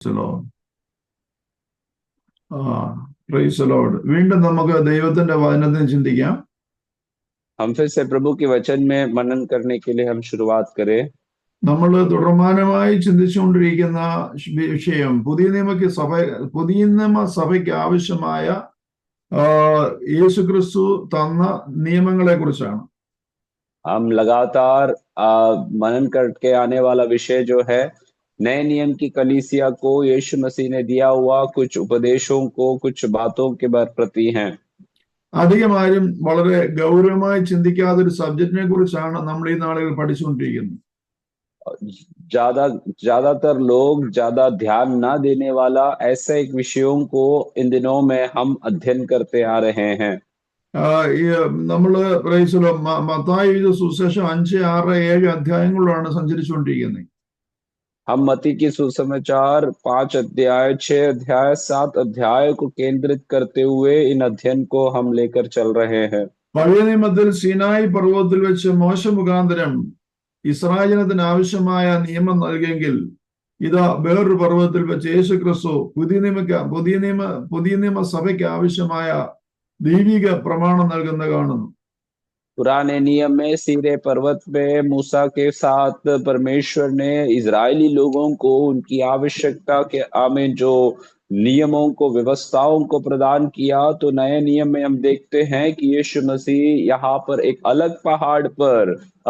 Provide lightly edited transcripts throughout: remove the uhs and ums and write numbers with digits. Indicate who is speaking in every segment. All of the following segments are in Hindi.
Speaker 1: Lord. Praise Lord. വീണ്ടും നമുക്ക് ദൈവത്തിന്റെ വചനത്തെ ചിന്തിക്കാം.
Speaker 2: हम फिर से प्रभु के वचन में मनन करने के लिए हम शुरुआत करें.
Speaker 1: നമ്മൾ തുടർമാനമായി ചിന്തിച്ചുകൊണ്ടിരിക്കുന്ന വിഷയം പുതിയ നിയമസഭയ്ക്ക് ആവശ്യമായ യേശുക്രിസ്തു തന്ന നിയമങ്ങളെ കുറിച്ചാണ്.
Speaker 2: हम लगातार मनन करके आने वाला विषय जो है नए नियम की कलीसिया को यीशु मसीह ने दिया हुआ कुछ उपदेशों को, कुछ बातों के प्रति हैं.
Speaker 1: അധികം ആരും വളരെ ഗൗരവമായി ചിന്തിക്കാത്ത ഒരു സബ്ജക്റ്റിനെ കുറിച്ചാണ് നമ്മൾ ഈ നാളുകൾ പഠിച്ചുകൊണ്ടിരിക്കുന്നത്.
Speaker 2: ज्यादातर लोग ज्यादा ध्यान ना देने वाला ऐसे एक विषयों को इन दिनों में हम अध्ययन करते आ रहे हैं.
Speaker 1: നമ്മള് മത്തായി സുവിശേഷം 5, 6, 7 അധ്യായങ്ങളിലാണ് സഞ്ചരിച്ചുകൊണ്ടിരിക്കുന്നത്.
Speaker 2: हम मत्ती की सुसमाचार 5 अध्याय, 6 अध्याय, 7 अध्याय को केंद्रित करते हुए इन अध्ययन को हम लेकर चल रहे हैं.
Speaker 1: പഴയ നിയമത്തിൽ സീനായി പർവ്വതത്തിൽ വെച്ച് മോശ മുഖാന്തരം ഇസ്രായേലിന് ആവശ്യമായ നിയമം നൽകിയെങ്കിൽ ഇതാ വേറൊരു പർവ്വതത്തിൽ വെച്ച് യേശു ക്രിസ്തു പുതിയ നിയമ സഭയ്ക്ക് ആവശ്യമായ ദൈവിക പ്രമാണം നൽകുന്ന കാണുന്നു.
Speaker 2: पुराने नियम में सीरे पर्वत पे मूसा के साथ परमेश्वर ने इजरायली लोगों को उनकी आवश्यकता के में जो नियमों को, व्यवस्थाओं को प्रदान किया. तो नए नियम में हम देखते हैं कि यीशु मसीह यहाँ पर एक अलग पहाड़ पर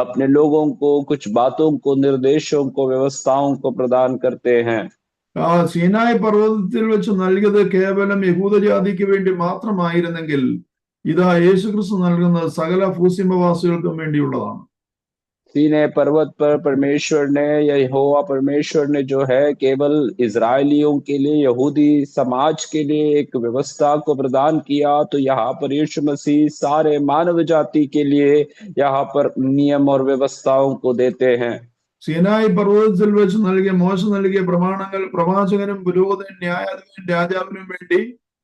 Speaker 2: अपने लोगों को कुछ बातों को, निर्देशों को, व्यवस्थाओं को प्रदान करते हैं.
Speaker 1: സീനായി പർവ്വതത്തിൽ വെച്ച് നൽകിയത് കേവലം യഹൂദജാതിക്ക് വേണ്ടി മാത്രമായിരുന്നെങ്കിൽ ഇതാ യേശുക്രിസ്തു നൽകുന്നത് സകല ഭൂസിംഹവാസികൾക്കും വേണ്ടിയുള്ളതാണ്.
Speaker 2: सीने पर्वत पर परमेश्वर ने, यहोवा परमेश्वर ने जो है केवल इजरायलियों के लिए, यहूदी समाज के लिए एक व्यवस्था को प्रदान किया. तो यहाँ पर यीशु मसीह सारे मानव जाति के लिए यहाँ पर नियम और व्यवस्थाओं को देते हैं.
Speaker 1: സീനായി പർവ്വതത്തിൽ വെച്ച് മോശ നൽകിയ പ്രമാണങ്ങൾ പ്രവാചകനും പുരോഹിതനും ന്യായാധിപനും രാജാവിനും വേണ്ടി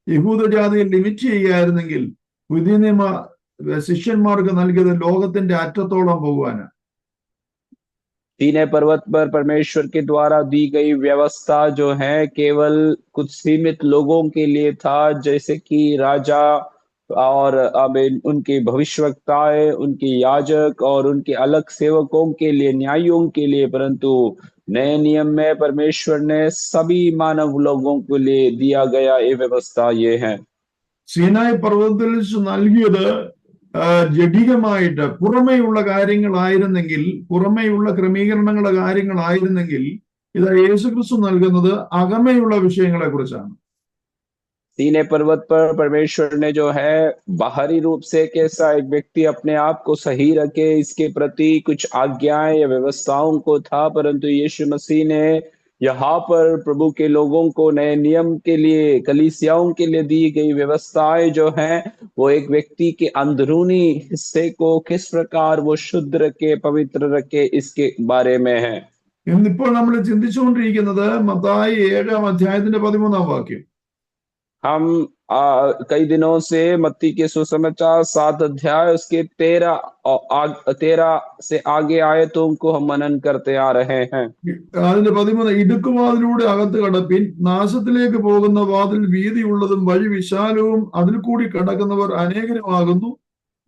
Speaker 1: യഹൂദജാതിയെ ലിമിറ്റ് ചെയ്യുകയായിരുന്നെങ്കിൽ പുതിയ നിയമ ശിഷ്യന്മാർക്ക് നൽകിയത് ലോകത്തിന്റെ അറ്റത്തോളം പോകുവാനാണ്.
Speaker 2: सीने पर्वत पर परमेश्वर के द्वारा दी गई व्यवस्था जो है केवल कुछ सीमित लोगों के लिए था, जैसे कि राजा और उनके भविष्यवक्ताएं, उनके याजक और उनके अलग सेवकों के लिए, न्यायियों के लिए. परंतु नए नियम में परमेश्वर ने सभी मानव लोगों के लिए दिया गया ये व्यवस्था ये है.
Speaker 1: സീനായി പർവ്വതത്തിൽ നൽകിയത് ജഡികമായിട്ട് പുറമേയുള്ള കാര്യങ്ങളായിരുന്നെങ്കിൽ, പുറമേയുള്ള ക്രമീകരണങ്ങളുടെ കാര്യങ്ങളായിരുന്നെങ്കിൽ ഇത് യേശുക്രിസ്തു നൽകുന്നത് അകമയുള്ള വിഷയങ്ങളെ കുറിച്ചാണ്.
Speaker 2: सीने पर्वत पर परमेश्वर ने जो है बाहरी रूप से कैसा एक व्यक्ति अपने आप को सही रखे, इसके प्रति कुछ आज्ञाएं या व्यवस्थाओं को था. परंतु यीशु मसीह ने यहाँ पर प्रभु के लोगों को नए नियम के लिए, कलीसियाओं के लिए दी गई व्यवस्थाएं जो हैं वो एक व्यक्ति के अंदरूनी हिस्से को किस प्रकार वो शुद्ध रखे, पवित्र रखे, इसके बारे में है.
Speaker 1: ഇന്നിപ്പോൾ നമ്മൾ ചിന്തിച്ചുകൊണ്ടിരിക്കുന്നത് മത്തായി 7 അധ്യായത്തിന്റെ 13 വാക്യം.
Speaker 2: हम कई दिनों से मत्ती के सुसमाचार 7 अध्याय उसके 13 से आगे आयतों को हम मनन करते आ रहे हैं.
Speaker 1: അതിന്റെ 13 ഇടുക്കുവാതിലൂടെ അകത്ത് കടപ്പിൻ, നാശത്തിലേക്ക് പോകുന്ന വാതിൽ വീതിയുള്ളതും വഴി വിശാലവും അതിൽ കൂടി കടക്കുന്നവർ അനേകരുമാകുന്നു.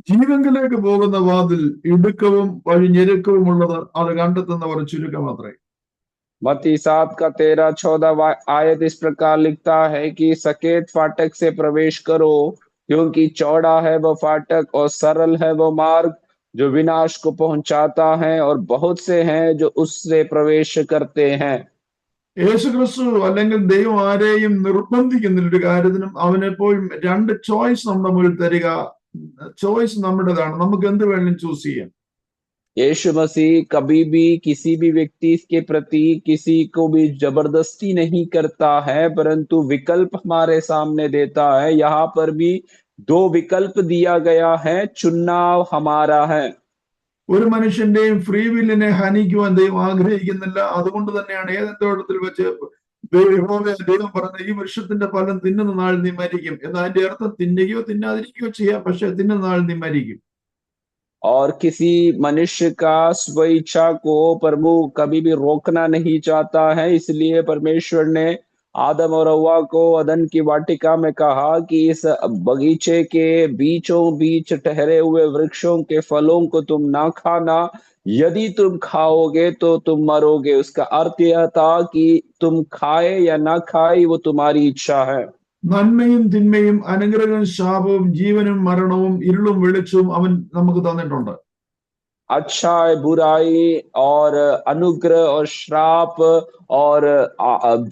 Speaker 1: ജീവങ്കിലേക്ക് പോകുന്ന വാതിൽ ഇടുക്കവും വഴി ഞെരുക്കവുമുള്ളത്, അത് കണ്ടെത്തുന്നവർ ചുരുക്കമാത്രേ.
Speaker 2: मत्ती 7 का 13-14 आयत इस प्रकार लिखता है कि सकेत फाटक से प्रवेश करो, क्योंकि चौड़ा है वह फाटक और सरल है वह मार्ग जो विनाश को पहुंचाता है, और बहुत से हैं जो उससे प्रवेश करते हैं.
Speaker 1: യേശുക്രിസ്തു അല്ലെങ്കിൽ ദൈവം ആരെയും നിർബന്ധിക്കുന്നില്ല ഒരു കാര്യത്തിനും. അവനെപ്പോഴും 2 ചോയ്സ് നമ്മുടെ മുന്നിൽ തരിക. ചോയ്സ് നമ്മുടേതാണ്, നമുക്ക് എന്ത് വേണമെങ്കിലും ചൂസ് ചെയ്യാം.
Speaker 2: यीशु मसीह कभी भी किसी भी व्यक्ति के प्रति किसी को भी जबरदस्ती नहीं करता है, परंतु विकल्प हमारे सामने देता है. यहाँ पर भी 2 विकल्प दिया गया है, चुनना हमारा है.
Speaker 1: ഒരു മനുഷ്യന്റെയും ഫ്രീ വില്ലിനെ ഹനിക്കുവാൻ ദൈവം ആഗ്രഹിക്കുന്നില്ല. അതുകൊണ്ട് തന്നെയാണ് ഏദൻ തോട്ടത്തിൽ വെച്ച് ദൈവം പറഞ്ഞ ഈ വൃക്ഷത്തിന്റെ ഫലം തിന്നുന്ന നാൾ നീ മരിക്കും എന്ന്. അതിന്റെ അർത്ഥം തിന്നുകയോ തിന്നാതിരിക്കുകയോ ചെയ്യാം, പക്ഷെ തിന്നുന്ന നാൾ നീ മരിക്കും.
Speaker 2: और किसी मनुष्य का स्वेच्छा को प्रभु कभी भी रोकना नहीं चाहता है. इसलिए परमेश्वर ने आदम और हव्वा को अदन की वाटिका में कहा कि इस बगीचे के बीचों बीच ठहरे हुए वृक्षों के फलों को तुम ना खाना, यदि तुम खाओगे तो तुम मरोगे। उसका अर्थ यह था कि तुम खाए या ना खाए वो तुम्हारी इच्छा है।
Speaker 1: നന്മയും തിന്മയും അനുഗ്രഹവും ശാപവും ജീവനും മരണവും ഇരുളും വെളിച്ചവും അവൻ നമുക്ക് തന്നിട്ടുണ്ട്.
Speaker 2: अच्छाई बुराई और अनुग्रह और श्राप और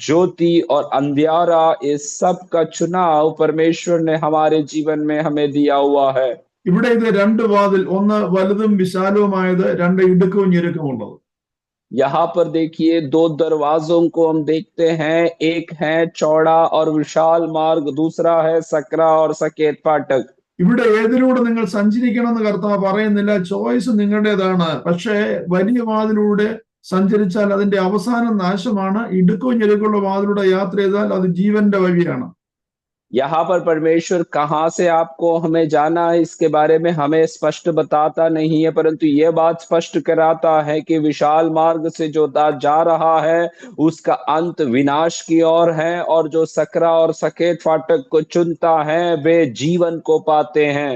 Speaker 2: ज्योति और अंधियारा, इस सब का चुनाव परमेश्वर ने हमारे जीवन में हमें दिया हुआ है।
Speaker 1: ഇവിടെ ഇത് രണ്ട് വാതിൽ, ഒന്ന് വലുതും വിശാലവുമായത്, രണ്ട് ഇടുക്കവും ഞെരുക്കമുള്ളത്.
Speaker 2: यहाँ पर देखिए दो दरवाजों को हम देखते हैं, एक है चौड़ा और विशाल मार्ग, दूसरा है सकरा और सकेत फाटक।
Speaker 1: ഇവിടെ ഏതിലൂടെ നിങ്ങൾ സഞ്ചരിക്കണം എന്ന് കർത്താവ് പറയുന്നില്ല, ചോയ്സ് നിങ്ങളുടേതാണ്. പക്ഷേ വലിയ വാതിലൂടെ സഞ്ചരിച്ചാൽ അതിന്റെ അവസാനം നാശമാണ്. ഇടുക്കവും ഞെരുക്കമുള്ള വാതിലൂടെ യാത്ര ചെയ്താൽ അത് ജീവന്റെ വഴിയാണ്.
Speaker 2: यहाँ पर परमेश्वर कहाँ से आपको हमें जाना है इसके बारे में हमें स्पष्ट बताता नहीं है, परंतु यह बात स्पष्ट कराता है कि विशाल मार्ग से जो जा रहा है उसका अंत विनाश की ओर है, और जो सकरा और सकेत फाटक को चुनता है वे जीवन को पाते हैं।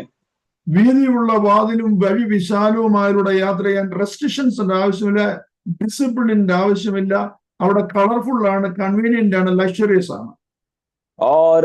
Speaker 1: വീതിയുള്ള വാതിലും വഴി വിശാലവുമായുള്ള യാത്ര ചെയ്യാൻ റെസ്ട്രിക്ഷൻസിന്റെ ആവശ്യമില്ല, ഡിസിപ്ലിന്റെ ആവശ്യമില്ല. അവിടെ കളർഫുൾ ആണ്, കൺവീനിയന്റ് ആണ്, ലക്ഷറിയസ് ആണ്.
Speaker 2: और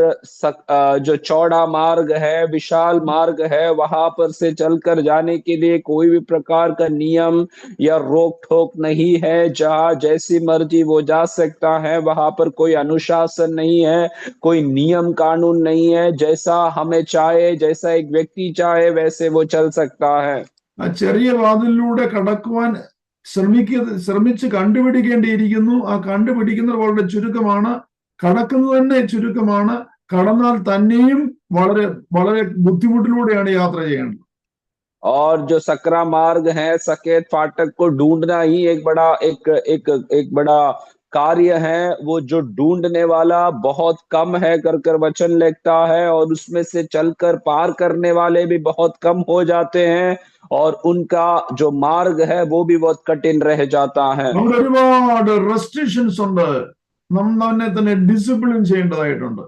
Speaker 2: जो चौड़ा मार्ग है, विशाल मार्ग है, वहां पर से चलकर जाने के लिए कोई भी प्रकार का नियम या रोक टोक नहीं है। जहाँ जैसी मर्जी वो जा सकता है, वहां पर कोई अनुशासन नहीं है, कोई नियम कानून नहीं है। जैसा हमें चाहे, जैसा एक व्यक्ति चाहे वैसे वो चल सकता है।
Speaker 1: ആ ചെറിയ വാതിലിലൂടെ കടക്കുവാൻ ശ്രമിച്ച് കണ്ടുപിടിക്കേണ്ടിയിരിക്കുന്നു. ആ കണ്ടുപിടിക്കുന്നത് വളരെ ചുരുക്കമാണ്, കടക്കുന്നത് തന്നെ ചുരുക്കമാണ്. കടന്നാൽ തന്നെയും വളരെ വളരെ ബുദ്ധിമുട്ടിലൂടെയാണ് യാത്ര ചെയ്യേണ്ടത്.
Speaker 2: और जो सकरा मार्ग है, सकेत फाटक को ढूंढना ही एक बड़ा कार्य है। वो जो ढूंढने वाला बहुत कम है कर वचन लिखता है, और उसमें से चलकर पार करने वाले भी बहुत कम हो जाते हैं, और उनका जो मार्ग है वो भी बहुत कठिन रह जाता है।
Speaker 1: നമുക്ക് ഒരുപാട് റെസ്ട്രിക്ഷൻസ് ഉണ്ട്, നമ്മെ തന്നെ ഡിസിപ്ലിൻ ചെയ്യേണ്ടതായിട്ടുണ്ട്.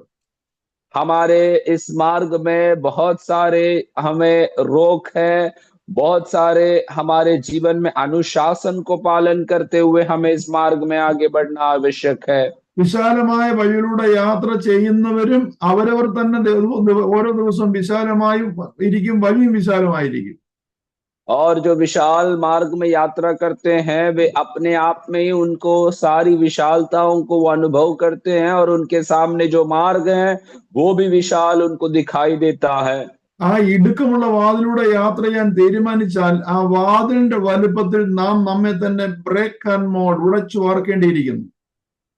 Speaker 2: हमारे इस मार्ग में बहुत सारे हमें रोक है, बहुत सारे हमारे जीवन में अनुशासन को पालन करते हुए हमें इस मार्ग में आगे बढ़ना आवश्यक है।
Speaker 1: വിശാലമായ വഴിയിലൂടെ യാത്ര ചെയ്യുന്നവരും അവരവർ തന്നെ ഓരോ ദിവസവും വിശാലമായും ഇരിക്കും, വഴിയും വിശാലമായിരിക്കും.
Speaker 2: और जो विशाल मार्ग में यात्रा करते हैं वे अपने आप में ही उनको सारी विशालताओं को वो अनुभव करते हैं, और उनके सामने जो मार्ग है वो भी विशाल उनको दिखाई देता है।
Speaker 1: ആ ഇടുക്കമുള്ള വാതിലൂടെ യാത്ര ചെയ്യാൻ തീരുമാനിച്ചാൽ ആ വാതിലിന്റെ വലുപ്പത്തിൽ നാം നമ്മെ തന്നെ ബ്രേക്ക് ആൻഡ് മോഡ് ഉടച്ചു വാർക്കേണ്ടിയിരിക്കുന്നു.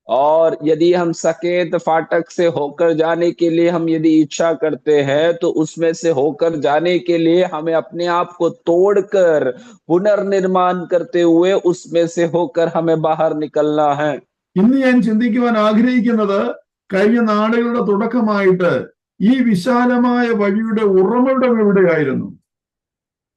Speaker 2: और यदि हम सकेत फाटक से होकर जाने के लिए हम यदि इच्छा करते हैं, तो उसमें से होकर जाने के लिए हमें अपने आप को तोड़कर पुनर्निर्माण करते हुए उसमें से होकर हमें बाहर निकलना है।
Speaker 1: ഇന്ന് ഞാൻ ചിന്തിക്കുവാൻ ആഗ്രഹിക്കുന്നത്, കഴിഞ്ഞ നാളുകളുടെ തുടക്കമായിട്ട് ഈ വിശാലമായ വഴിയുടെ ഉറവിടം എവിടെയായിരുന്നു?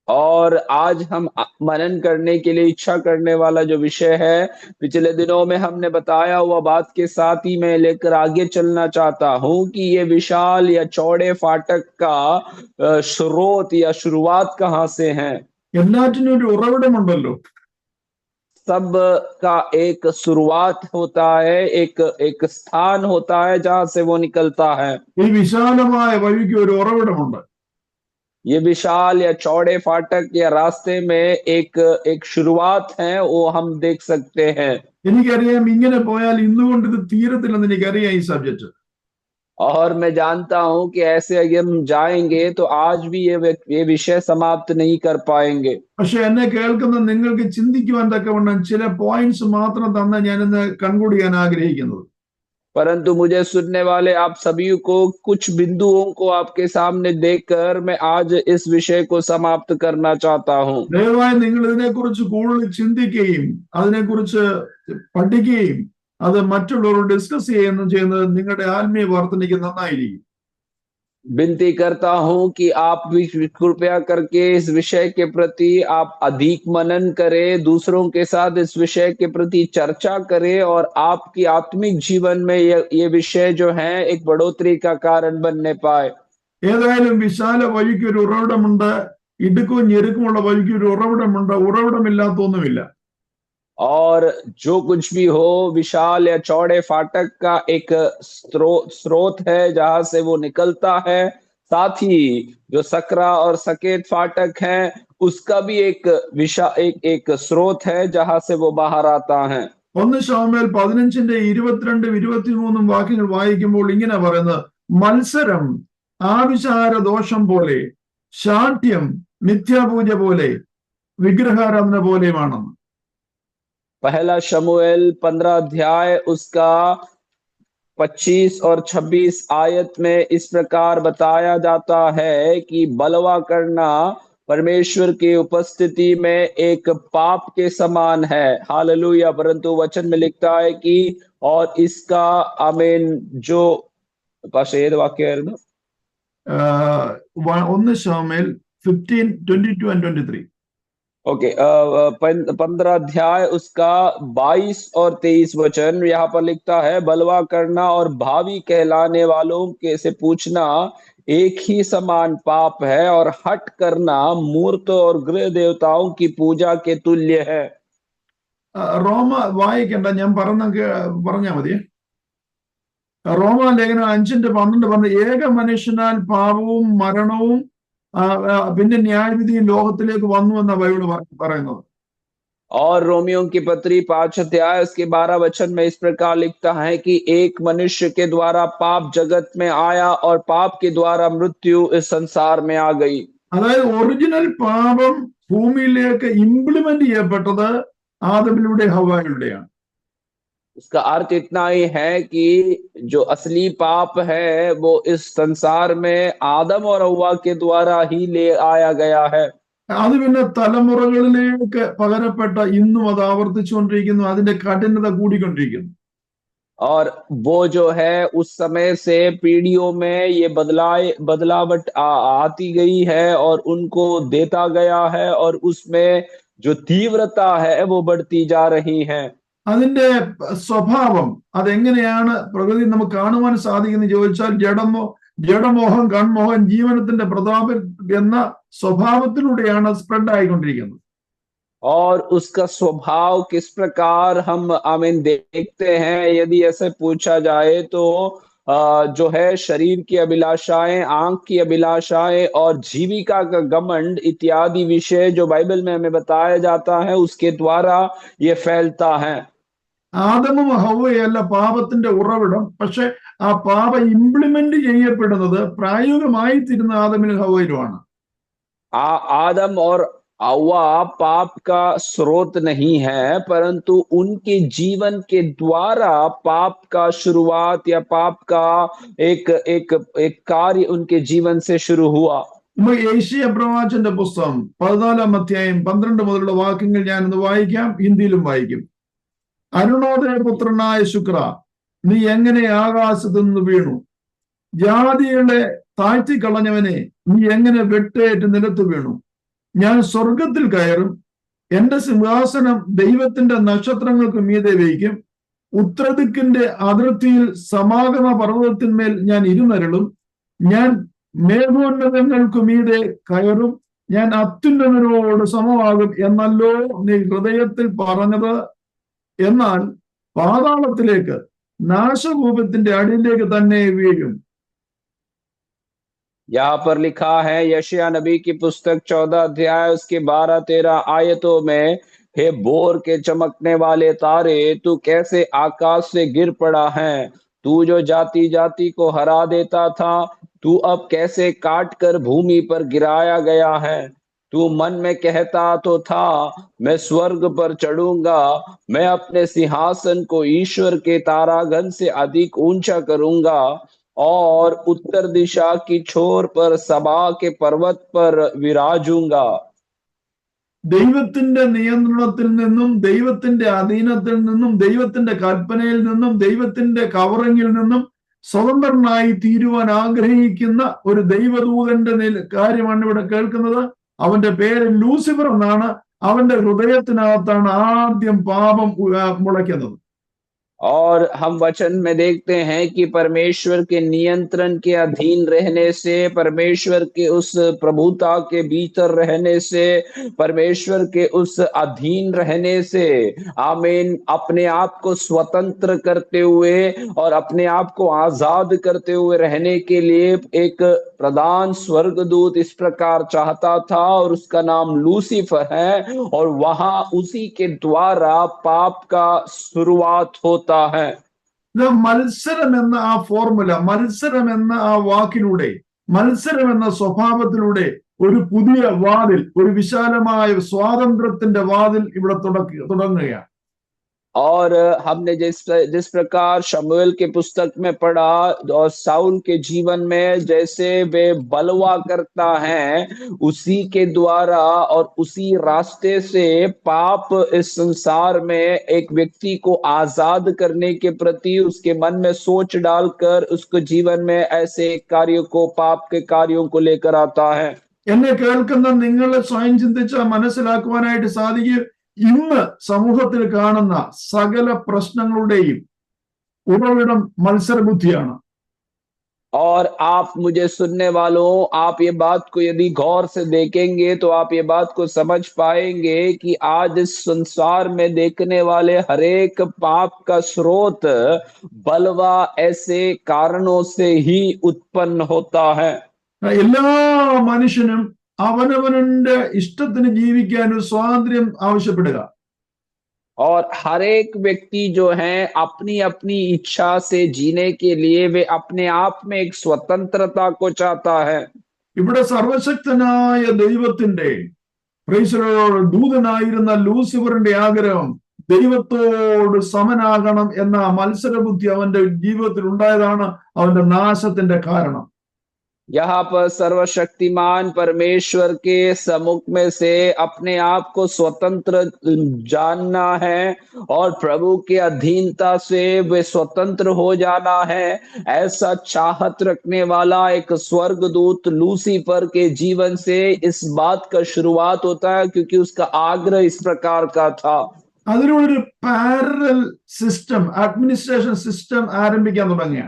Speaker 2: और आज हम मनन करने के लिए इच्छा करने वाला जो विषय है, पिछले दिनों में हमने बताया हुआ बात के साथ ही मैं लेकर आगे चलना चाहता हूं कि ये विशाल या चौड़े फाटक का स्रोत या शुरुआत कहाँ से है।
Speaker 1: എല്ലാറ്റിനും ഒരു ഉറവിടമുണ്ടല്ലോ.
Speaker 2: सब का एक शुरुआत होता है, एक स्थान होता है जहां से वो निकलता है।
Speaker 1: ഈ വിശാലമായ വഴിക്ക് ഒരു ഉറവിടമുണ്ട്.
Speaker 2: ये विशाल या चौड़े फाटक या रास्ते में एक शुरुआत है, वो हम देख सकते हैं।
Speaker 1: എനിക്കറിയാം ഇങ്ങനെ പോയാൽ ഇന്നുകൊണ്ട് ഇത് തീരത്തില്ലെന്ന് എനിക്കറിയാം ഈ സബ്ജക്ട്.
Speaker 2: और मैं जानता हूं कि ऐसे अगर हम जाएंगे तो आज भी ये विषय समाप्त नहीं कर पाएंगे।
Speaker 1: പക്ഷെ എന്നെ കേൾക്കുന്ന നിങ്ങൾക്ക് ചിന്തിക്കുവാൻ തക്കവണ്ണം ചില പോയിന്റ്സ് മാത്രം തന്നെ ഞാനിന്ന് കൺക്ലൂഡ് ചെയ്യാൻ ആഗ്രഹിക്കുന്നത്.
Speaker 2: परंतु मुझे सुनने वाले आप सभी को कुछ बिंदुओं को आपके सामने देखकर मैं आज इस विषय को समाप्त करना चाहता हूं।
Speaker 1: ദയവായി നിങ്ങൾ ഇതിനെക്കുറിച്ച് കൂടുതൽ ചിന്തിക്കുകയും അതിനെക്കുറിച്ച് പഠിക്കുകയും അത് മറ്റുള്ളവരോട് ഡിസ്കസ് ചെയ്യുന്നത് നിങ്ങളുടെ ആത്മീയ വർധനയ്ക്ക് നന്നായിരിക്കും.
Speaker 2: विनती करता हूं कि आप भी कृपया करके इस विषय के प्रति आप अधिक मनन करें, दूसरों के साथ इस विषय के प्रति चर्चा करें और आपकी आत्मिक जीवन में ये विषय जो है एक बढ़ोतरी का कारण बनने पाए।
Speaker 1: ഏതായാലും വിശാല വഴിക്ക് ഒരു ഉറവിടമുണ്ട്, ഇടുക്കവും ഞെരുക്കമുള്ള വഴിക്ക് ഒരു ഉറവിടമുണ്ട്, ഉറവിടമില്ലാത്തൊന്നുമില്ല.
Speaker 2: और जो कुछ भी हो, विशाल या चौड़े फाटक का एक स्रोत है जहां से वो निकलता है, साथ ही जो सकरा और सकेत फाटक है उसका भी एक स्रोत है जहां से वो बाहर आता है।
Speaker 1: 1 ശമൂവേൽ 15-22-23 വാക്യങ്ങൾ വായിക്കുമ്പോൾ ഇങ്ങനെ പറയുന്നത്, മത്സരം ആവിചാര ദോഷം പോലെ, ശാഠ്യം മിഥ്യാപൂജ പോലെ, വിഗ്രഹാരാധന പോലെയുമാണെന്ന്.
Speaker 2: पहला शमूएल 15 अध्याय उसका 25 और 26 आयत में इस प्रकार बताया जाता है कि बलवा करना परमेश्वर की उपस्थिति में एक पाप के समान है। हालेलुया। परंतु वचन में लिखता है कि और इसका आमीन जो पास वाक्य है ना,
Speaker 1: 1 ശമൂവേൽ 15:22-23.
Speaker 2: ओके, 15 अध्याय उसका 22 और 23 वचन यहाँ पर लिखता है, बलवा करना और भावी कहलाने वालों के से पूछना एक ही समान पाप है और हट करना मूर्त और गृह देवताओं की पूजा के तुल्य है।
Speaker 1: റോമ വായിക്കണ്ട, ഞാൻ പറഞ്ഞാ മതി. റോമാലേഖനം 5:12 പറഞ്ഞ ഏക മനുഷ്യനാൽ പാപവും മരണവും പിന്നെ ന്യായവിധിയും ലോകത്തിലേക്ക് വന്നു എന്ന ബൈബിൾ പറയുന്നത്.
Speaker 2: और रोमियों की पत्री 5 अध्याय उसके 12 वचन में इस प्रकार लिखता है कि एक मनुष्य के द्वारा पाप जगत में आया और पाप के द्वारा मृत्यु इस संसार में आ गई।
Speaker 1: അതായത് ഒറിജിനൽ പാപം ഭൂമിയിലേക്ക് ഇംപ്ലിമെന്റ് ചെയ്യപ്പെട്ടത് ആദമിലൂടെ ഹവ്വായിലൂടെയാണ്.
Speaker 2: उसका अर्थ इतना ही है कि जो असली पाप है वो इस संसार में आदम और हव्वा के द्वारा ही ले आया गया है।
Speaker 1: അത് പിന്നെ തലമുറകളിലേക്ക് പകരപ്പെട്ട ഇന്നും അത് ആവർത്തിച്ചുകൊണ്ടിരിക്കുന്നു, അതിന്റെ കഠിനത കൂടിക്കൊണ്ടിരിക്കുന്നു.
Speaker 2: और वो जो है उस समय से पीढ़ियों में ये बदलावट आती गई है और उनको देता गया है और उसमें जो तीव्रता है वो बढ़ती जा रही है।
Speaker 1: അതിന്റെ സ്വഭാവം അതെങ്ങനെയാണ് പ്രകൃതി നമുക്ക് കാണുവാൻ സാധിക്കുന്നത് ചോദിച്ചാൽ, ജഡമോഹം, കൺമോഹം, ജീവനത്തിന്റെ പ്രതാപം എന്ന സ്വഭാവത്തിലൂടെയാണ് സ്പ്രെഡ് ആയിക്കൊണ്ടിരിക്കുന്നത്.
Speaker 2: और उसका स्वभाव किस प्रकार हम आमीन देखते हैं, यदि ऐसे पूछा जाए तो जो है शरीर की अभिलाषाएं, आंख की अभिलाषाएं और जीविका का घमंड इत्यादि विषय जो बाइबल में हमें बताया जाता है उसके द्वारा ये फैलता है।
Speaker 1: ആദമും ഹവ്വയല്ല പാപത്തിന്റെ ഉറവിടം, പക്ഷെ ആ പാപം ഇംപ്ലിമെന്റ് ചെയ്യപ്പെടുന്നത് പ്രായോഗികമായി തീരുന്ന ആദമിലും ഹവ്വയിലുമാണ്.
Speaker 2: आदम और हव्वा पाप का स्रोत नहीं है, परंतु उनके जीवन के द्वारा पाप का शुरुआत या पाप का एक एक एक कार्य उनके जीवन से शुरू हुआ।
Speaker 1: നമുക്ക് യേശയ്യാ പ്രവാചകന്റെ പുസ്തകം 14 അധ്യായം 12 മുതലുള്ള വാക്യങ്ങൾ ഞാനൊന്ന് വായിക്കാം, ഹിന്ദിയിലും വായിക്കും. അരുണോദയ പുത്രനായ ശുക്ര, നീ എങ്ങനെ ആകാശത്തു നിന്ന് വീണു? ജാതികളെ താഴ്ത്തിക്കളഞ്ഞവനെ, നീ എങ്ങനെ വെട്ടേറ്റ് നിലത്ത് വീണു? ഞാൻ സ്വർഗത്തിൽ കയറും, എന്റെ സിംഹാസനം ദൈവത്തിന്റെ നക്ഷത്രങ്ങൾക്ക് മീതെ വയ്ക്കും. ഉത്തരദിക്കിന്റെ അതിർത്തിയിൽ സമാഗമ പർവ്വതത്തിന്മേൽ ഞാൻ ഇരുന്നരുളും. ഞാൻ മേഘോന്നതങ്ങൾക്ക് മീതെ കയറും, ഞാൻ അത്യുന്നതനോട് സമമാകും എന്നല്ലോ നീ ഹൃദയത്തിൽ പറഞ്ഞത്. എന്നാൽ പാതാളത്തിലേക്ക്, നാശകൂപത്തിന്റെ അടിയിലേക്ക് തന്നെ വീഴും.
Speaker 2: यहाँ पर लिखा है यशायाह नबी की पुस्तक 14 अध्याय उसके 12-13 आयतों में, हे भोर के चमकने वाले तारे, तू कैसे आकाश से गिर पड़ा है? तू जो जाति जाति को हरा देता था, तू अब कैसे काट कर भूमि पर गिराया गया है? तू मन में कहता तो था, मैं स्वर्ग पर चढ़ूंगा, मैं अपने सिंहासन को ईश्वर के तारागण से अधिक ऊंचा करूंगा और उत्तर दिशा की छोर पर सबा के पर्वत पर विराजूंगा।
Speaker 1: ദൈവത്തിന്റെ നിയന്ത്രണത്തിൽ നിന്നും, ദൈവത്തിന്റെ അധീനത്തിൽ നിന്നും, ദൈവത്തിന്റെ കൽപ്പനയിൽ നിന്നും, ദൈവത്തിന്റെ കവറിങ്ങിൽ നിന്നും സ്വതന്ത്രനായി തീരുവാൻ ആഗ്രഹിക്കുന്ന ഒരു ദൈവദൂതന്റെ കാര്യമാണ് ഇവിടെ കേൾക്കുന്നത്. അവന്റെ പേര് ലൂസിഫർ എന്നാണ്. അവന്റെ ഹൃദയത്തിനകത്താണ് ആദ്യം പാപം മുളയ്ക്കുന്നത്.
Speaker 2: और हम वचन में देखते हैं कि परमेश्वर के नियंत्रण के अधीन रहने से, परमेश्वर के उस प्रभुता के भीतर रहने से, परमेश्वर के उस अधीन रहने से, आमीन, अपने आप को स्वतंत्र करते हुए और अपने आप को आजाद करते हुए रहने के लिए एक प्रधान स्वर्गदूत इस प्रकार चाहता था, और उसका नाम लूसीफर है। और वहां उसी के द्वारा पाप का शुरुआत होता है।
Speaker 1: മത്സരം എന്ന ആ ഫോർമുല, മത്സരം എന്ന ആ വാക്കിലൂടെ, മത്സരം എന്ന സ്വഭാവത്തിലൂടെ ഒരു പുതിയ വാതിൽ, ഒരു വിശാലമായ സ്വാതന്ത്ര്യത്തിന്റെ വാതിൽ ഇവിടെ തുടങ്ങുകയാണ്.
Speaker 2: और हमने जिस प्रकार शमूएल के पुस्तक में पढ़ा, और साउल के जीवन में जैसे वे बलवा करता है, उसी के द्वारा और उसी रास्ते से पाप इस संसार में एक व्यक्ति को आजाद करने के प्रति उसके मन में सोच डालकर उसको जीवन में ऐसे कार्यों को, पाप के कार्यों को लेकर आता है।
Speaker 1: എന്നെ കേൾക്കുന്ന നിങ്ങൾ സ്വയം ചിന്തിച്ചാൽ മനസ്സിലാക്കുവാനായിട്ട് സാധിക്കും, ഇന്ന് സമൂഹത്തിൽ കാണുന്ന സകല പ്രശ്നങ്ങളുടെയും ഉറവിടം മത്സരബുദ്ധിയാണ്.
Speaker 2: और आप मुझे सुनने वालों, आप ये बात को यदि गौर से देखेंगे तो आप ये बात को समझ पाएंगे कि आज इस संसार में देखने वाले हरेक पाप का स्रोत बलवा ऐसे कारणों से ही उत्पन्न होता है।
Speaker 1: എല്ലാ മനുഷ്യനും അവനവന്റെ ഇഷ്ടത്തിന് ജീവിക്കാൻ ഒരു സ്വാതന്ത്ര്യം ആവശ്യപ്പെടുക.
Speaker 2: और हर एक व्यक्ति जो है अपनी अपनी इच्छा से जीने के लिए वे अपने आप में एक स्वतंत्रता को चाहता है।
Speaker 1: ഇവിടെ സർവശക്തനായ ദൈവത്തിന്റെ ദൂതനായിരുന്ന ലൂസിഫറിന്റെ ആഗ്രഹം ദൈവത്തോട് സമനാകണം എന്ന മത്സരബുദ്ധി അവന്റെ ജീവിതത്തിൽ ഉണ്ടായതാണ് അവന്റെ നാശത്തിന്റെ കാരണം.
Speaker 2: यहाँ पर सर्वशक्तिमान परमेश्वर के सम्मुख में से अपने आप को स्वतंत्र जानना है और प्रभु के अधीनता से वे स्वतंत्र हो जाना है, ऐसा चाहत रखने वाला एक स्वर्गदूत लूसीफर के जीवन से इस बात का शुरुआत होता है, क्योंकि उसका आग्रह इस प्रकार का था।
Speaker 1: അതിലൊരു പാരലൽ സിസ്റ്റം, അഡ്മിനിസ്ട്രേഷൻ സിസ്റ്റം ആരംഭിക്കാൻ തുടങ്ങിയ.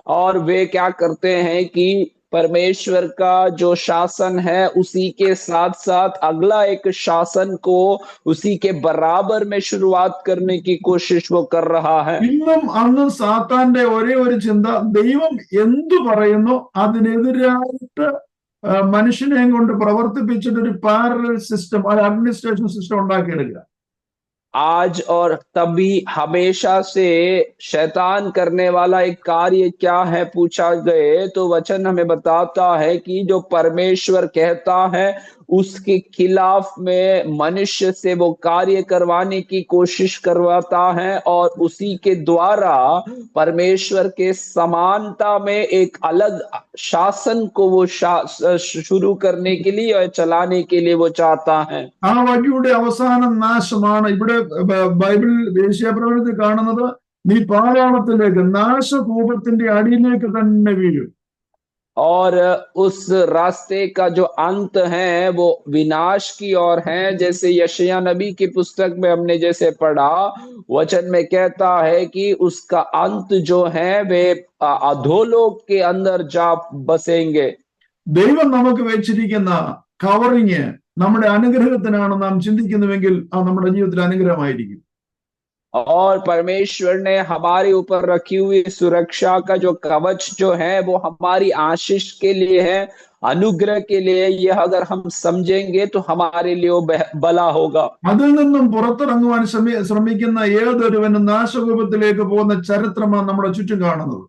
Speaker 2: और वे क्या करते हैं कि परमेश्वर का जो शासन है उसी के साथ साथ अगला एक शासन को उसी के बराबर में शुरुआत करने की कोशिश वो कर रहा है।
Speaker 1: ഇന്നും അന്നും സാത്താന്റെ ഒരേ ഒരു ചിന്ത, ദൈവം എന്തു പറയുന്നു അതിനെതിരായിട്ട് മനുഷ്യനെയും കൊണ്ട് പ്രവർത്തിപ്പിച്ചിട്ട് ഒരു പാരലൽ സിസ്റ്റം, ഒരു അഡ്മിനിസ്ട്രേഷൻ സിസ്റ്റം ഉണ്ടാക്കിയെടുക്കുക.
Speaker 2: आज और तभी हमेशा से शैतान करने वाला एक कार्य क्या है पूछा गए तो वचन हमें बताता है कि जो परमेश्वर कहता है उसके खिलाफ में मनुष्य से वो कार्य करवाने की कोशिश करवाता है, और उसी के द्वारा परमेश्वर के समानता में एक अलग शासन को वो शुरू करने के लिए और चलाने के लिए वो चाहता है।
Speaker 1: ആ വഴിയുടെ അവസാനം നാശമാണ്. ഇവിടെ ബൈബിൾ യേശയ്യാപ്രവചനത്തിൽ കാണുന്നത്, നീ പാതാളത്തിലേക്ക്, നാശകൂപത്തിന്റെ അടിയിലേക്ക് തന്നെ വീഴും.
Speaker 2: और उस रास्ते का जो अंत है वो विनाश की ओर है। जैसे यशायाह नबी की पुस्तक में हमने जैसे पढ़ा, वचन में कहता है कि उसका अंत जो है वे अधोलोक के अंदर जा बसेंगे।
Speaker 1: ദൈവം നമുക്ക് വെച്ചിരിക്കുന്ന കവറിങ് നമ്മുടെ അനുഗ്രഹത്തിനാണ് നാം ചിന്തിക്കുന്നുവെങ്കിൽ അത് നമ്മുടെ ജീവിതത്തിൽ അനുഗ്രഹമായിരിക്കും.
Speaker 2: और परमेश्वर ने हमारे ऊपर रखी हुई सुरक्षा का जो कवच जो है वो हमारी आशीष के लिए है, अनुग्रह के लिए। यह अगर हम समझेंगे तो हमारे लिए वो भला होगा।
Speaker 1: അതിൽ നിന്നും പുറത്തിറങ്ങുവാൻ ശ്രമിക്കുന്ന ഏതൊരുവനും നാശകൂപത്തിലേക്ക് പോകുന്ന ചരിത്രമാണ് നമ്മുടെ ചുറ്റും കാണുന്നത്.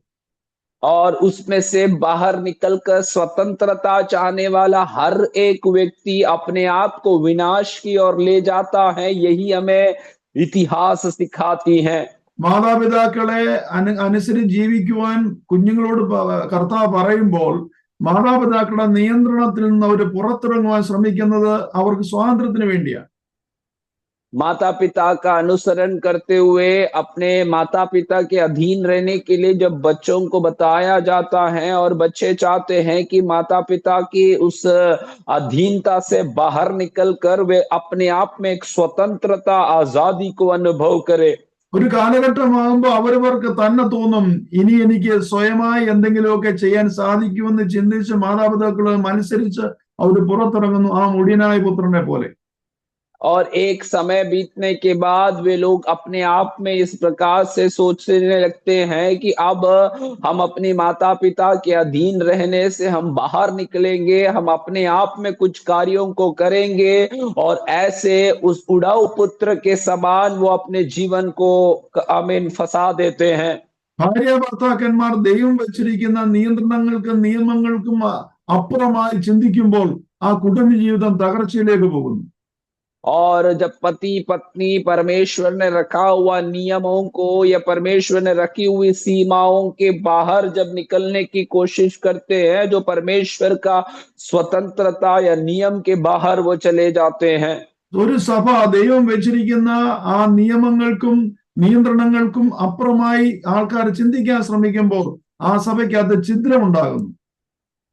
Speaker 2: और उसमें से बाहर निकलकर स्वतंत्रता चाहने वाला हर एक व्यक्ति अपने आप को विनाश की ओर ले जाता है। यही हमें इतिहास सिखाती है।
Speaker 1: മാതാപിതാക്കളെ അനുസരിച്ച് ജീവിക്കുവാൻ കുഞ്ഞുങ്ങളോട് കർത്താവ് പറയുമ്പോൾ മാതാപിതാക്കളുടെ നിയന്ത്രണത്തിൽ നിന്ന് അവർ പുറത്തിറങ്ങുവാൻ ശ്രമിക്കുന്നത് അവർക്ക് സ്വാതന്ത്ര്യത്തിന് വേണ്ടിയാണ്.
Speaker 2: माता पिता का अनुसरण करते हुए अपने माता पिता के अधीन रहने के लिए जब बच्चों को बताया जाता है और बच्चे चाहते हैं कि माता पिता की उस अधीनता से बाहर निकलकर वे अपने आप में एक स्वतंत्रता आजादी को अनुभव करें।
Speaker 1: ഒരു കാലഘട്ടമാകുമ്പോൾ അവരവർക്ക് തന്നെ തോന്നും ഇനി എനിക്ക് സ്വയമായി എന്തെങ്കിലുമൊക്കെ ചെയ്യാൻ സാധിക്കുമെന്ന് ചിന്തിച്ച് മാതാപിതാക്കൾ മത്സരിച്ച് അവർ പുറത്തിറങ്ങുന്നു ആ മുടിയനായ പുത്രനെ പോലെ.
Speaker 2: और एक समय बीतने के बाद वे लोग अपने आप में इस प्रकार से सोचने लगते हैं कि अब हम अपनी माता पिता के अधीन रहने से हम बाहर निकलेंगे, हम अपने आप में कुछ कार्यों को करेंगे और ऐसे उस उड़ाऊ पुत्र के समान वो अपने जीवन को आमीन फंसा देते हैं।
Speaker 1: ഭാര്യ ഭർത്താക്കന്മാർ ദൈവം വെച്ചിരിക്കുന്ന നിയന്ത്രണങ്ങൾക്കും നിയമങ്ങൾക്കും അപ്പുറമായി ചിന്തിക്കുമ്പോൾ ആ കുടുംബ ജീവിതം തകർച്ചയിലേക്ക് പോകുന്നു.
Speaker 2: और जब पति पत्नी परमेश्वर ने रखा हुआ नियमों को या परमेश्वर ने रखी हुई सीमाओं के बाहर जब निकलने की कोशिश करते हैं, जो परमेश्वर का स्वतंत्रता या नियम के बाहर वो चले जाते हैं।
Speaker 1: ഒരു സഭ ദൈവം വെച്ചിരിക്കുന്ന ആ നിയമങ്ങൾക്കും നിയന്ത്രണങ്ങൾക്കും അപ്പുറമായി ആൾക്കാർ ചിന്തിക്കാൻ ശ്രമിക്കുമ്പോൾ ആ സഭയ്ക്കകത്ത് ഛിദ്രമുണ്ടാകുന്നു.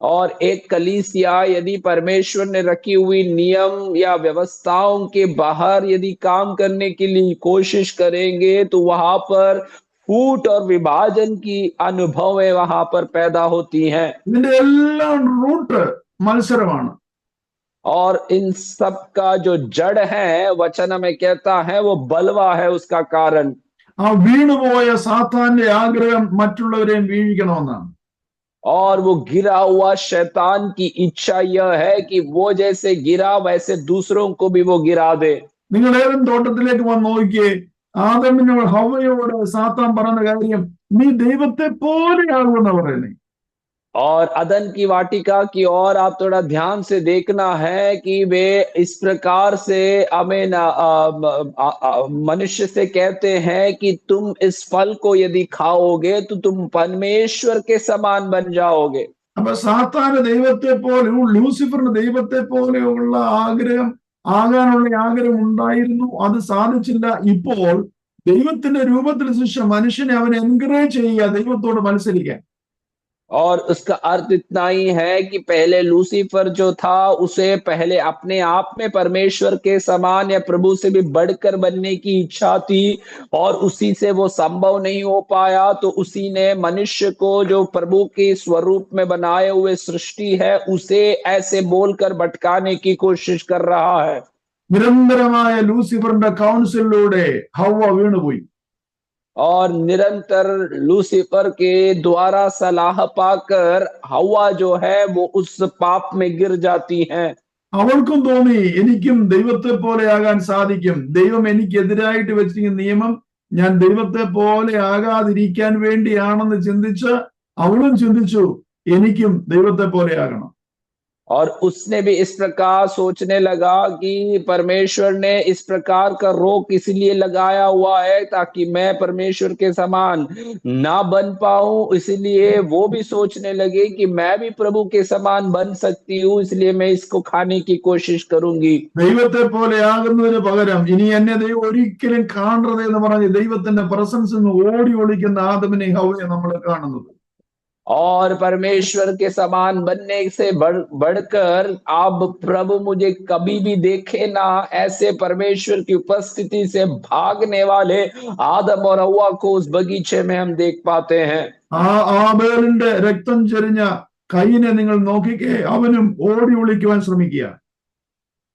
Speaker 2: और एक कलीसिया यदि परमेश्वर ने रखी हुई नियम या व्यवस्थाओं के बाहर यदि काम करने के लिए कोशिश करेंगे तो वहां पर फूट और विभाजन की अनुभवें वहां पर पैदा होती हैं।
Speaker 1: ഇതിന്റെ എല്ലാം റൂട്ട് മത്സരമാണ്.
Speaker 2: और इन सब का जो जड़ है वचन में कहता है वो बलवा है उसका कारण।
Speaker 1: ആ വീണുപോയ സാത്താന്റെ ആഗ്രഹം മറ്റുള്ളവരെയും വീഴിക്കണമെന്നാണ്.
Speaker 2: और वो गिरा हुआ शैतान की इच्छा यह है कि वो जैसे गिरा वैसे दूसरों को भी वो गिरा दे।
Speaker 1: നിങ്ങൾ ഏവൻ തോട്ടത്തിലേക്ക് വന്ന് നോക്കിയേ, ആദമിനോട് ഹവ്വയോട് സാത്താൻ പറഞ്ഞ കാര്യം നീ ദൈവത്തെ പോലെയാകുമെന്ന് പറയുന്നത്.
Speaker 2: और अदन की वाटिका की ओर आप थोड़ा ध्यान से देखना है कि वे इस प्रकार से हमें मनुष्य से कहते हैं कि तुम इस फल को यदि खाओगे तो तुम परमेश्वर के समान बन जाओगे।
Speaker 1: അപ്പൊ സാത്താന് ദൈവത്തെ പോലെ ലൂസിഫറിന് ദൈവത്തെ പോലെയുള്ള ആഗ്രഹം ആകാനുള്ള ആഗ്രഹം ഉണ്ടായിരുന്നു, അത് സാധിച്ചില്ല. ഇപ്പോൾ ദൈവത്തിന്റെ രൂപത്തിൽ സൃഷ്ടിച്ച മനുഷ്യനെ അവൻ എൻകറേജ് ചെയ്യുക ദൈവത്തോട് മത്സരിക്കാൻ.
Speaker 2: और उसका अर्थ इतना ही है कि पहले लूसीफर जो था उसे पहले अपने आप में परमेश्वर के समान या प्रभु से भी बढ़कर बनने की इच्छा थी और उसी से वो संभव नहीं हो पाया, तो उसी ने मनुष्य को जो प्रभु के स्वरूप में बनाए हुए सृष्टि है उसे ऐसे बोलकर भटकाने की कोशिश कर रहा है।
Speaker 1: നിരന്തരമായ ലൂസിഫറിന്റെ കൗൺസിലൂടെ ഹവ്വ വീണുപോയി.
Speaker 2: और निरंतर लूसीफर के द्वारा सलाह पाकर हवा जो है वो उस पाप में गिर जाती हैं।
Speaker 1: അവൾക്കും തോന്നി എനിക്കും ദൈവത്തെ പോലെയാകാൻ സാധിക്കും, ദൈവം എനിക്കെതിരായിട്ട് വെച്ചിരിക്കുന്ന നിയമം ഞാൻ ദൈവത്തെ പോലെ ആകാതിരിക്കാൻ വേണ്ടിയാണെന്ന് ചിന്തിച്ച് അവളും ചിന്തിച്ചു എനിക്കും ദൈവത്തെ പോലെയാകണം.
Speaker 2: और उसने भी इस प्रकार सोचने लगा कि परमेश्वर ने इस प्रकार का रोक इसलिए लगाया हुआ है ताकि मैं परमेश्वर के समान ना बन पाऊं, इसलिए वो भी सोचने लगे कि मैं भी प्रभु के समान बन सकती हूँ, इसलिए मैं इसको खाने की कोशिश करूंगी।
Speaker 1: ദൈവത്തെ പോലെയാകുന്നതിന് പകരം ഇനി എന്നെ ദൈവം ഒരിക്കലും കാണരുത് എന്ന് പറഞ്ഞ് ദൈവത്തിന്റെ പ്രസൻസിൽ നിന്ന് ഓടി ഒളിക്കുന്ന ആദമിനെ ഹവ്വയെ നമ്മൾ കാണുന്നത്.
Speaker 2: और परमेश्वर के समान बनने से बढ़कर अब प्रभु मुझे कभी भी देखे ना, ऐसे परमेश्वर की उपस्थिति से भागने वाले आदम और हव्वा को उस बगीचे में हम देख पाते हैं।
Speaker 1: ആബേലിന്റെ രക്തം ചൊരിഞ്ഞ കയ്യിനെ നിങ്ങൾ നോക്കിക്കേ, അവനും ഓടി ഒളിക്കുവാൻ ശ്രമിക്കുക.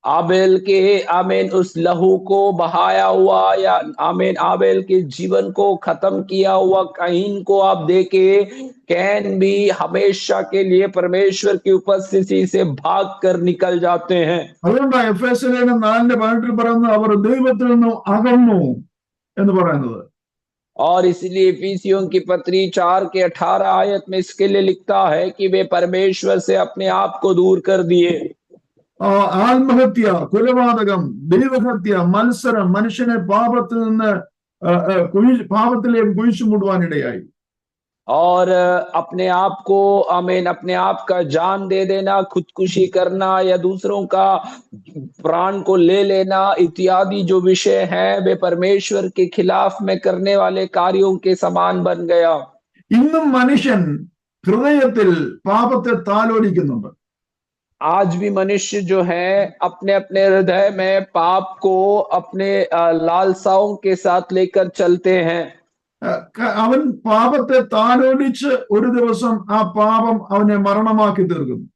Speaker 2: आबेल के आमीन उस लहू को बहाया हुआ या आमीन आबेल के जीवन को खत्म किया हुआ काहीन को आप देखे, कैन भी हमेशा के लिए परमेश्वर की उपस्थिति से भागकर निकल जाते हैं।
Speaker 1: അതുകൊണ്ടാണ് എഫേസ്യരുടെ 4:18 പറയുന്നത് അവർ ദൈവത്തിൽ നിന്ന് അകന്നു എന്ന് പറയുന്നത്.
Speaker 2: और इसलिए इफिसियों की पत्री 4 के 18 आयत में इसके लिए लिखता है कि वे परमेश्वर से अपने आप को दूर कर दिए।
Speaker 1: ആത്മഹത്യ, കൊലപാതകം, ദൈവഹത്യ, മത്സരം മനുഷ്യനെ പാപത്തിൽ നിന്ന് പാപത്തിലേക്ക് കുഴിച്ചു മൂടുവാനിടയായി.
Speaker 2: और अपने आप को आमीन अपने आप का जान दे देना, खुदकुशी करना या दूसरों का प्राण को ले लेना इत्यादि जो विषय है वे परमेश्वर के खिलाफ में करने वाले कार्यों के समान बन गया।
Speaker 1: ഇന്നും മനുഷ്യൻ ഹൃദയത്തിൽ പാപത്തെ താലോലിക്കുന്നുണ്ട്.
Speaker 2: आज भी मनुष्य जो है अपने अपने हृदय में पाप को अपने लालसाओं के साथ लेकर चलते हैं।
Speaker 1: അവൻ പാപത്തെ താലോലിച്ച് ഒരു ദിവസം ആ പാപം അവനെ മരണമാക്കി തീർക്കുന്നു.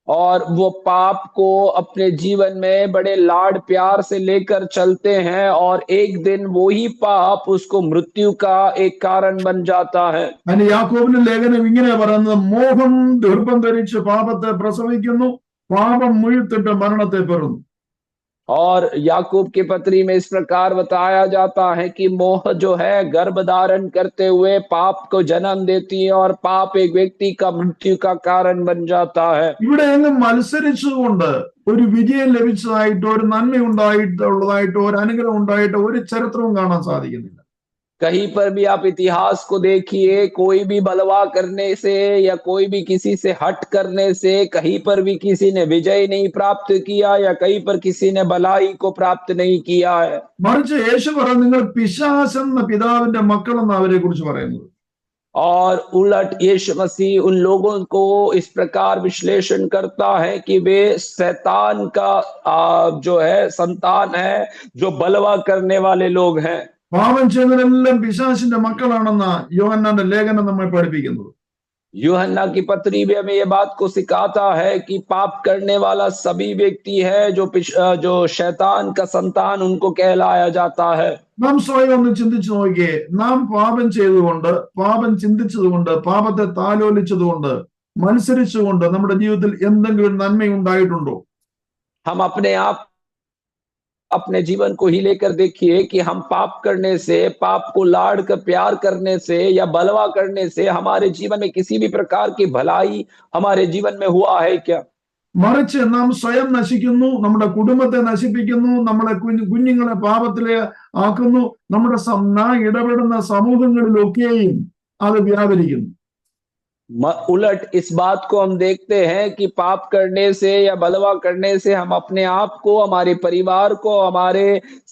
Speaker 2: और वो पाप को अपने जीवन में बड़े लाड प्यार से लेकर चलते हैं और एक दिन वो ही पाप उसको मृत्यु का एक कारण बन जाता है।
Speaker 1: അതിന് യാക്കോബിന്റെ ലേഖനം ഇങ്ങനെ പറയുന്നത്, മോഹം ഗർഭം ധരിച്ച് പാപത്തെ പ്രസവിക്കുന്നു, പാപം മുഴുത്തിട്ട് മരണത്തെ പെറുന്നു.
Speaker 2: और याकूब की पत्री में इस प्रकार बताया जाता है कि मोह जो है गर्भ धारण करते हुए पाप को जन्म देती है और पाप एक व्यक्ति का मृत्यु का कारण बन जाता है।
Speaker 1: ഇവിടെ എങ്ങും മത്സരിച്ചുകൊണ്ട് ഒരു വിജയം ലഭിച്ചതായിട്ടോ ഒരു നന്മ ഉണ്ടായിട്ടുള്ളതായിട്ടോ ഒരു അനുഗ്രഹം ഉണ്ടായിട്ടോ ഒരു ചരിത്രവും കാണാൻ സാധിക്കുന്നില്ല.
Speaker 2: कहीं पर भी आप इतिहास को देखिए, कोई भी बलवा करने से या कोई भी किसी से हट करने से कहीं पर भी किसी ने विजय नहीं प्राप्त किया या कहीं पर किसी ने भलाई को प्राप्त नहीं किया है।
Speaker 1: മറിച്ച് യേശു പറഞ്ഞു, നിങ്ങൾ പിശാചെന്ന പിതാവിന്റെ മക്കളെന്ന് അവരെ കുറിച്ച് പറയുന്നത്.
Speaker 2: और उलट यीशु मसीह उन लोगों को इस प्रकार विश्लेषण करता है कि वे शैतान का जो है संतान है, जो बलवा करने वाले लोग हैं।
Speaker 1: പാപം ചെയ്യുന്നവരെല്ലാം പിശാചിന്റെ മക്കളാണെന്ന യോഹന്നാന്റെ ലേഖനം നമ്മെ പഠിപ്പിക്കുന്നത്.
Speaker 2: यूहन्ना की पत्री में हमें ये बात को सिखाता है कि पाप करने वाला सभी व्यक्ति है जो शैतान का संतान उनको कहलाया जाता है।
Speaker 1: നാം സ്വയം ഒന്ന് ചിന്തിച്ചു നോക്കിയേ, നാം പാപം ചെയ്തുകൊണ്ട്, പാപം ചിന്തിച്ചതുകൊണ്ട്, പാപത്തെ താലോലിച്ചതുകൊണ്ട്, മത്സരിച്ചുകൊണ്ട് നമ്മുടെ ജീവിതത്തിൽ എന്തെങ്കിലും നന്മ ഉണ്ടായിട്ടുണ്ടോ?
Speaker 2: हम अपने जीवन को ही लेकर देखिए कि हम पाप करने से, पाप को लाड़ कर प्यार करने से या बलवा करने से हमारे जीवन में किसी भी प्रकार की भलाई हमारे जीवन में हुआ है क्या?
Speaker 1: മറിച്ച് നാം സ്വയം നശിക്കുന്നു, നമ്മുടെ കുടുംബത്തെ നശിപ്പിക്കുന്നു, നമ്മുടെ കുഞ്ഞുങ്ങളെ പാപത്തിലെ ആക്കുന്നു, നമ്മുടെ ഇടപെടുന്ന സമൂഹങ്ങളിലൊക്കെയും അത് വ്യാപരിക്കുന്നു.
Speaker 2: उलट इस बात को हम देखते हैं कि पाप करने से या बलवा करने से हम अपने आप को, हमारे परिवार को, हमारे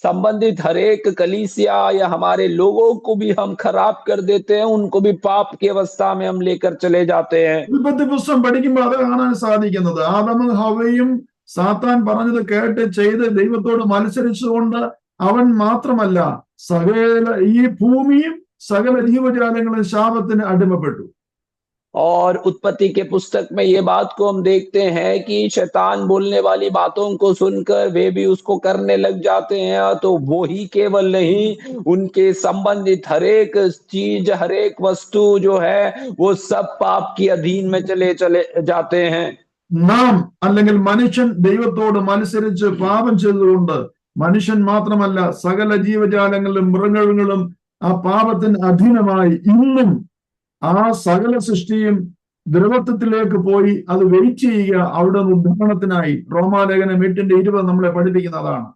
Speaker 2: संबंधित हरेक कलीसिया या हमारे लोगों को भी हम खराब कर देते हैं, उनको भी पाप की अवस्था में हम लेकर चले जाते हैं।
Speaker 1: ഉൽപ്പത്തി പുസ്തകം പഠിക്കുമ്പോൾ അത് കാണാൻ സാധിക്കുന്നത്, ആദമും ഹവ്വയും സാത്താൻ പറഞ്ഞത് കേട്ട് ചെയ്ത് ദൈവത്തോട് മത്സരിച്ചുകൊണ്ട് അവൻ മാത്രമല്ല സകല ഈ ഭൂമിയും സകല ജീവജാലങ്ങളും ശാപത്തിന് അടിമപ്പെട്ടു.
Speaker 2: और उत्पत्ति के पुस्तक में ये बात को हम देखते हैं कि शैतान बोलने वाली बातों को सुनकर वे भी उसको करने लग जाते हैं। तो वो ही केवल नहीं, उनके संबंधित हरेक चीज, हरेक वस्तु जो है वो सब पाप की अधीन में चले जाते हैं।
Speaker 1: നാം അല്ലെങ്കിൽ മനുഷ്യൻ ദൈവത്തോട് മത്സരിച്ച് പാപം ചെയ്തുകൊണ്ട് മനുഷ്യൻ മാത്രമല്ല സകല ജീവജാലങ്ങളും മൃഗങ്ങളും ആ പാപത്തിന് അധീനമായി ഇന്നും ആ സകല സൃഷ്ടിയും ദ്രവത്വത്തിലേക്ക് പോയി അത് വെയിറ്റ് ചെയ്യുക അവിടെ ഉദ്ധാരണത്തിനായി. റോമാലേഖനം 8:20 നമ്മളെ പഠിപ്പിക്കുന്നതാണ്.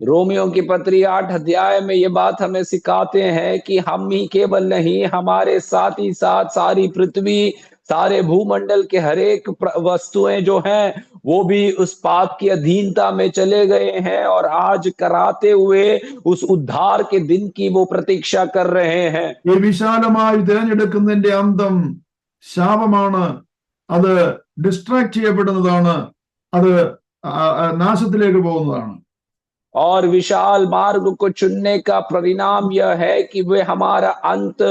Speaker 2: रोमियो की पत्री 8 अध्याय में ये बात हमें सिखाते हैं कि हम ही केवल नहीं, हमारे साथ ही साथ सारी पृथ्वी, सारे भूमंडल के हरेक वस्तुएं जो हैं वो भी उस पाप की अधीनता में चले गए हैं और आज कराते हुए उस उद्धार के दिन की वो प्रतीक्षा कर रहे हैं।
Speaker 1: ഈ വിശാലമായി തിരഞ്ഞെടുക്കുന്നതിന്റെ അന്തം ശാപമാണ്, അത് ഡിസ്ട്രാക്ട് ചെയ്യപ്പെടുന്നതാണ്, അത് നാശത്തിലേക്ക് പോകുന്നതാണ്.
Speaker 2: और विशाल मार्ग को चुनने का परिणाम यह है कि वे हमारा अंत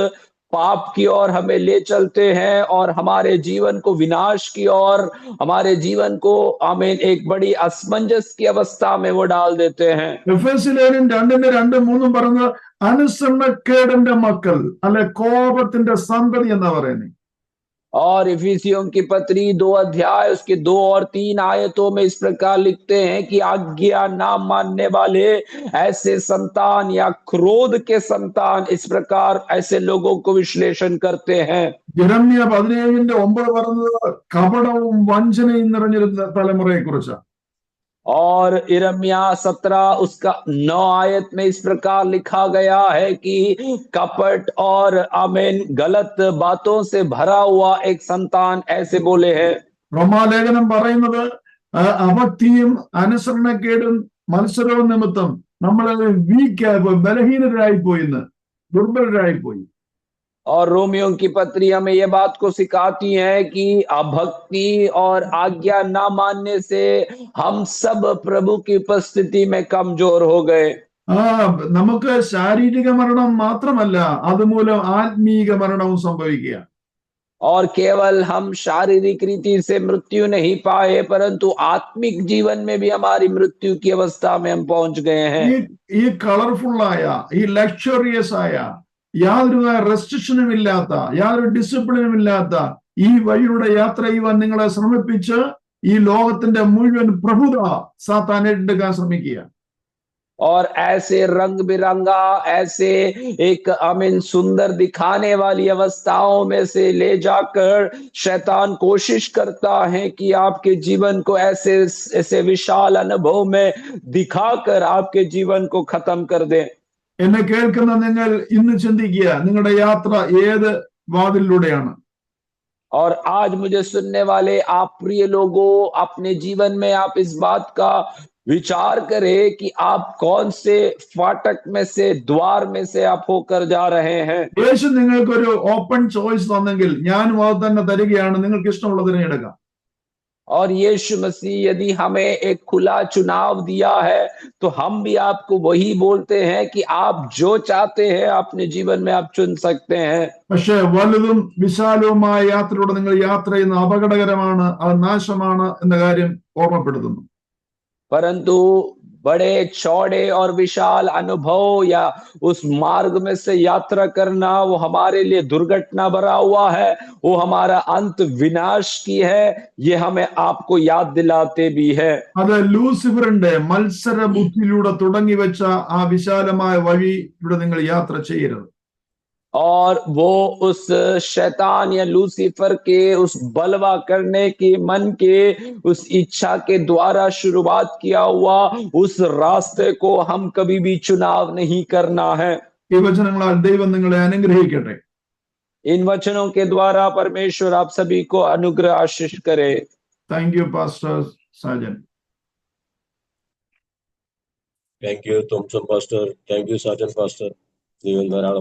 Speaker 2: पाप की ओर हमें ले चलते हैं और हमारे जीवन को विनाश की ओर, हमारे जीवन को हमें एक बड़ी असमंजस की अवस्था में वो डाल देते हैं।
Speaker 1: എഫെസ്യർ 2:2-3 പറഞ്ഞ അനുസരണക്കേടിന്റെ മക്കൾ അല്ലെ കോപത്തിന്റെ സന്തതി എന്നാ പറയുന്നത്.
Speaker 2: और इफिसियों की पत्री 2 अध्याय उसके 2 और 3 आयतों में इस प्रकार लिखते हैं कि आज्ञा ना मानने वाले ऐसे संतान या क्रोध के संतान, इस प्रकार ऐसे लोगों को विश्लेषण करते हैं।
Speaker 1: യെരമ്യാ 17:9 പറഞ്ഞത് കപടവും വഞ്ചനയും നിറഞ്ഞൊരു തലമുറയെ കുറിച്ചാണ്.
Speaker 2: और यिर्मयाह 17 उसका 9 आयत में इस प्रकार लिखा गया है कि कपट और आमीन गलत बातों से भरा हुआ एक संतान ऐसे बोले हैं।
Speaker 1: റോമാലേഖനം പറയുന്നത് അഭക്തിയും അനുസരണക്കേടും മത്സരവും നിമിത്തം നമ്മൾ വീക്കായി പോയി, ബലഹീനരായി പോയിന്ന്, ദുർബലരായി പോയി.
Speaker 2: और रोमियो की पत्री हमें यह बात को सिखाती है कि अभक्ति और आज्ञा ना मानने से हम सब प्रभु की उपस्थिति में कमजोर हो गए।
Speaker 1: നമുക്ക് ശാരീരിക മരണം മാത്രമല്ല, അതുമൂലം ആത്മീക മരണവും സംഭവിക്കുക.
Speaker 2: और केवल हम शारीरिक रीति से मृत्यु नहीं पाए, परंतु आत्मिक जीवन में भी हमारी मृत्यु की अवस्था में हम पहुंच गए हैं।
Speaker 1: ഈ കളർഫുള്ളായ, ഈ ലക്ഷറിയസ് ആയ, യാതൊരു റെസ്ട്രിക്ഷനും ഇല്ലാത്ത, യാതൊരു ഡിസിപ്ലിനും ഇല്ലാത്ത ഈ വഴിയുടെ യാത്ര ചെയ്യുവാൻ നിങ്ങളെ ശ്രമിപ്പിച്ച് ഈ ലോകത്തിന്റെ മുഴുവൻ പ്രഭുത സാത്താൻ ഏറ്റെടുക്കാൻ ശ്രമിക്കുക.
Speaker 2: और ऐसे रंग बिरंगा, ऐसे एक अमीन सुंदर दिखाने वाली अवस्थाओं में से ले जाकर शैतान कोशिश करता है कि आपके जीवन को ऐसे ऐसे विशाल अनुभव में दिखाकर आपके जीवन को खत्म कर दे।
Speaker 1: എന്നെ കേൾക്കുന്ന നിങ്ങൾ ഇന്ന് ചിന്തിക്കുക, നിങ്ങളുടെ യാത്ര ഏത് വാതിലൂടെയാണ്?
Speaker 2: और आज मुझे सुनने वाले आप प्रिय लोगों, अपने जीवन में आप इस बात का विचार करें कि आप कौन से फाटक में से, द्वार में से आप होकर जा रहे हैं।
Speaker 1: യേശു നിങ്ങൾക്കൊരു ഓപ്പൺ ചോയ്സ് തന്നെങ്കിൽ ഞാനും അത് തന്നെ തരികയാണ്, നിങ്ങൾക്ക് ഇഷ്ടമുള്ള തിരഞ്ഞെടുക്കാം.
Speaker 2: और यीशु मसीह यदि हमें एक खुला चुनाव दिया है, तो हम भी आपको वही बोलते हैं कि आप जो चाहते हैं अपने जीवन में आप चुन सकते हैं।
Speaker 1: പക്ഷെ വലുതും വിശാലവുമായ യാത്രയിലൂടെ നിങ്ങൾ യാത്ര ചെയ്യുന്ന അപകടകരമാണ്, അത് നാശമാണ് എന്ന കാര്യം ഓർമ്മപ്പെടുത്തുന്നു.
Speaker 2: परंतु बड़े चौड़े और विशाल अनुभव या उस मार्ग में से यात्रा करना वो हमारे लिए दुर्घटना भरा हुआ है, वो हमारा अंत विनाश की है, ये हमें आपको याद दिलाते भी है।
Speaker 1: അത് ലൂസിഫറിന്റെ മത്സര ബുദ്ധിയിലൂടെ തുടങ്ങി വെച്ച ആ വിശാലമായ വഴിയിലൂടെ നിങ്ങൾ യാത്ര ചെയ്യരുത്.
Speaker 2: और वो उस शैतान या लूसीफर के उस बलवा करने के मन के उस इच्छा के द्वारा शुरुआत किया हुआ उस रास्ते को हम कभी भी चुनाव नहीं करना है।
Speaker 1: ഈ വചനങ്ങളാൽ ദൈവം നിങ്ങളെ അനുഗ്രഹിക്കട്ടെ.
Speaker 2: इन वचनों के द्वारा परमेश्वर आप सभी को अनुग्रह आशीष करे।
Speaker 1: Thank you pastor Sajan.
Speaker 3: Thank you, Thompson Pastor. Thank you, Sergeant Pastor. ദൈവം ധാരാളം